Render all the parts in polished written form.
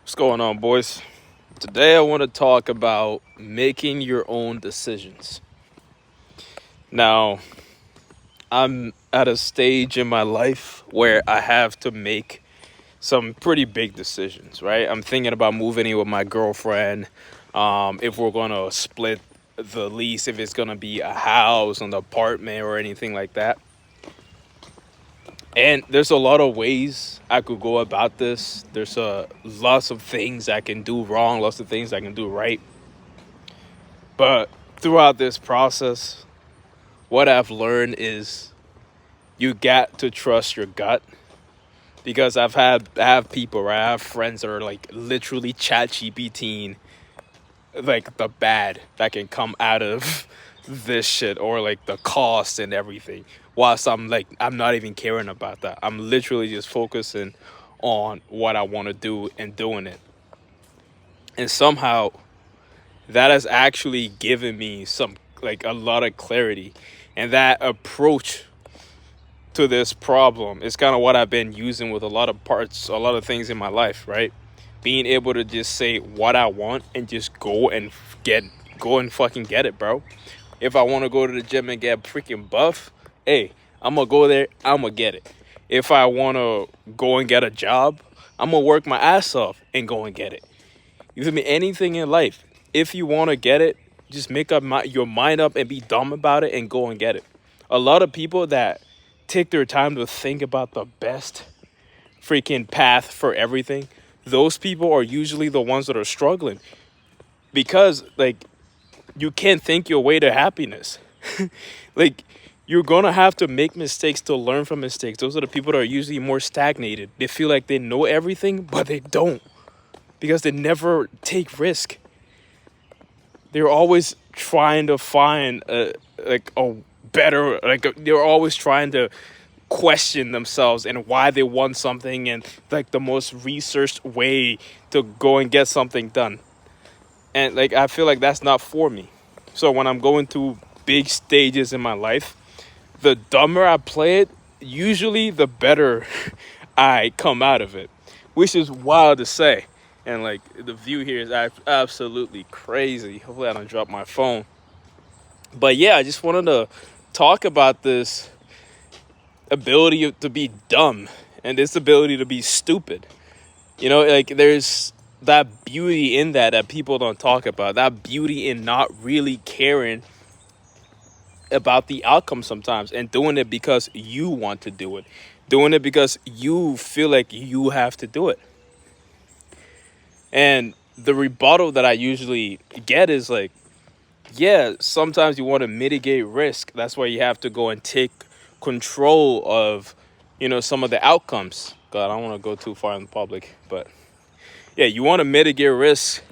What's going on, boys? Today I want to talk about making your own decisions. Now, I'm at a stage in my life where I have to make some pretty big decisions, right? I'm thinking about moving in with my girlfriend. If we're going to split the lease, if it's going to be a house, an apartment, or anything like that. And there's a lot of ways I could go about this. There's lots of things I can do wrong, lots of things I can do right. But throughout this process, what I've learned is you got to trust your gut. Because I have people, right? I have friends that are like literally chat GPTing like the bad that can come out of this shit, or like the cost and everything. Whilst I'm not even caring about that. I'm literally just focusing on what I want to do and doing it. And somehow that has actually given me a lot of clarity. And that approach to this problem is kind of what I've been using with a lot of things in my life, right? Being able to just say what I want and just go and fucking get it, bro. If I want to go to the gym and get freaking buff, hey, I'm gonna go there, I'm gonna get it. If I want to go and get a job, I'm gonna work my ass off and go and get it. You feel me? Anything in life, if you want to get it, just make up your mind up and be dumb about it and go and get it. A lot of people that take their time to think about the best freaking path for everything, those people are usually the ones that are struggling, because you can't think your way to happiness. like you're gonna have to make mistakes to learn from mistakes. Those are the people that are usually more stagnated. They feel like they know everything, but they don't, because they never take risk. They're always trying to find they're always trying to question themselves and why they want something, and like the most researched way to go and get something done. And I feel like that's not for me. So when I'm going through big stages in my life, the dumber I play it, usually the better I come out of it, which is wild to say. And the view here is absolutely crazy. Hopefully I don't drop my phone. But yeah, I just wanted to talk about this ability to be dumb and this ability to be stupid. There's that beauty in that people don't talk about. That beauty in not really caring about the outcome sometimes, and doing it because you want to do it. Doing it because you feel like you have to do it. And the rebuttal that I usually get is yeah, sometimes you want to mitigate risk. That's why you have to go and take control of, some of the outcomes. God, I don't want to go too far in public, but yeah, you want to mitigate risk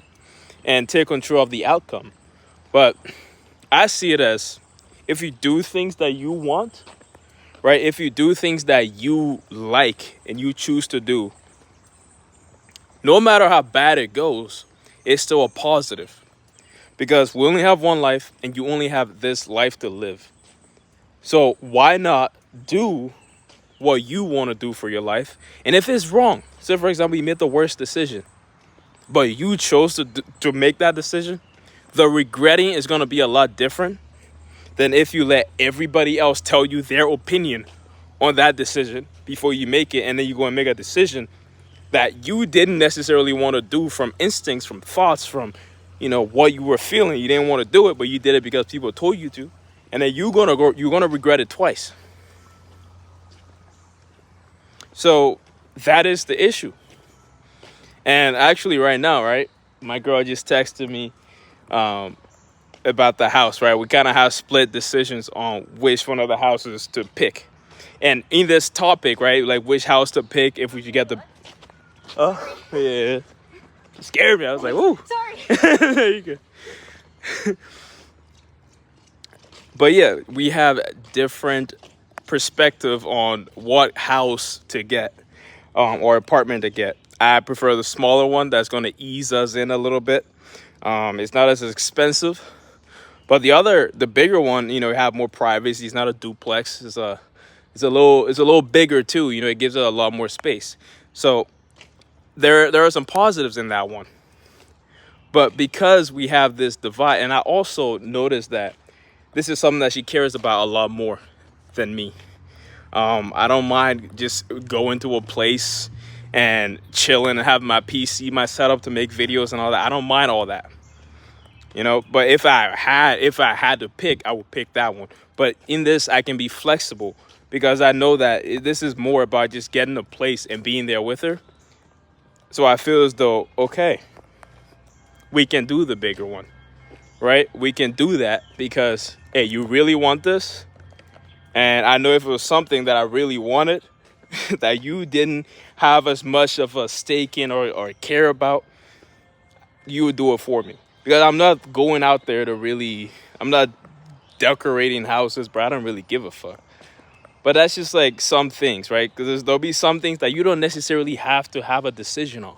and take control of the outcome. But I see it as, if you do things that you want, right? If you do things that you like and you choose to do, no matter how bad it goes, it's still a positive. Because we only have one life and you only have this life to live. So why not do what you want to do for your life? And if it's wrong, say for example, you made the worst decision, but you chose to make that decision, the regretting is going to be a lot different than if you let everybody else tell you their opinion on that decision before you make it, and then you go and make a decision that you didn't necessarily want to do from instincts, from thoughts, from what you were feeling. You didn't want to do it, but you did it because people told you to, and then you're gonna regret it twice. So that is the issue. And actually, right now, right, my girl just texted me about the house. Right, we kind of have split decisions on which one of the houses to pick. And in this topic, right, like which house to pick, if we should get the yeah, it scared me. I was like, "Ooh, sorry." There you go. But yeah, we have different perspective on what house to get, or apartment to get. I prefer the smaller one that's going to ease us in a little bit. It's not as expensive, but the bigger one, have more privacy. It's not a duplex. It's a little bigger too. It gives it a lot more space. So there are some positives in that one. But because we have this divide, and I also noticed that this is something that she cares about a lot more than me. I don't mind just going to a place and chilling and having my PC, my setup to make videos and all that. I don't mind all that, but if I had to pick, I would pick that one. But in this, I can be flexible because I know that this is more about just getting a place and being there with her. So I feel as though, okay, we can do the bigger one, right? We can do that because, hey, you really want this? And I know if it was something that I really wanted, that you didn't have as much of a stake in or care about, you would do it for me. Because I'm not going out there to really, I'm not decorating houses, bro. I don't really give a fuck. But that's just like some things, right? Because there'll be some things that you don't necessarily have to have a decision on.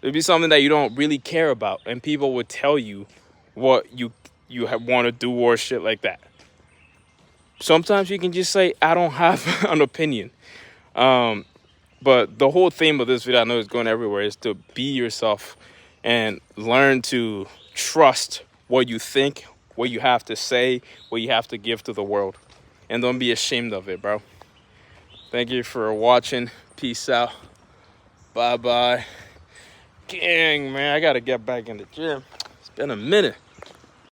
There'll be something that you don't really care about, and people would tell you what you want to do or shit like that. Sometimes you can just say, I don't have an opinion. But the whole theme of this video, I know it's going everywhere, is to be yourself and learn to trust what you think, what you have to say, what you have to give to the world. And don't be ashamed of it, bro. Thank you for watching. Peace out. Bye-bye. Gang, man, I got to get back in the gym. It's been a minute.